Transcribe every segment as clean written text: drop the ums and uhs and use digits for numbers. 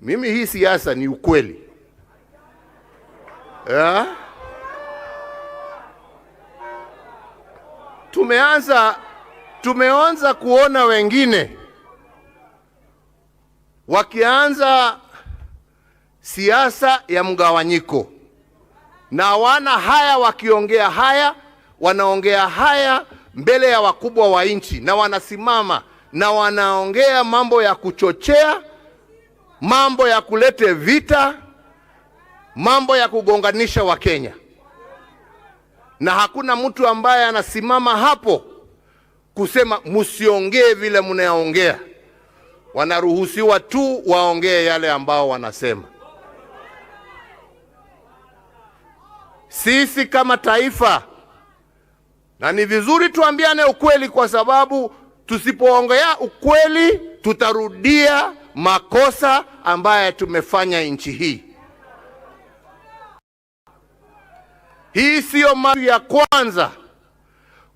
Mimi hii siasa ni ukweli. Tumeanza kuona wengine wakianza siasa ya mgawanyiko, na wana haya wakiongea haya, wanaongea haya mbele ya wakubwa wa nchi, na wanasimama na wanaongea mambo ya kuchochea, mambo ya kulete vita, mambo ya kugonganisha Wakenya, na hakuna mtu ambaye anasimama hapo kusema msiongee vile mnaongea. Wanaruhusiwa tu waongee yale ambao wanasema. Sisi kama taifa, na ni vizuri tuambiane ukweli, kwa sababu tusipoongea ukweli tutarudia makosa ambaye tumefanya nchi hii. Hii sio mara ya kwanza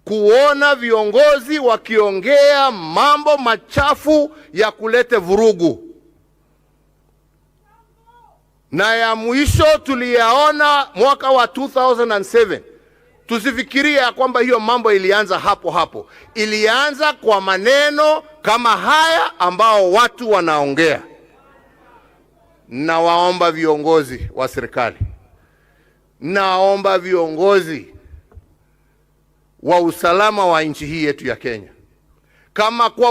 kuona viongozi wakiongea mambo machafu ya kulete vurugu, na ya mwisho tuliyaona mwaka wa 2007. Tusifikiria kwamba hiyo mambo ilianza hapo hapo. Ilianza kwa maneno kama haya ambao watu wanaongea. Nawaomba viongozi wa serikali, naomba viongozi wa usalama wa nchi hii yetu ya Kenya, kama kwa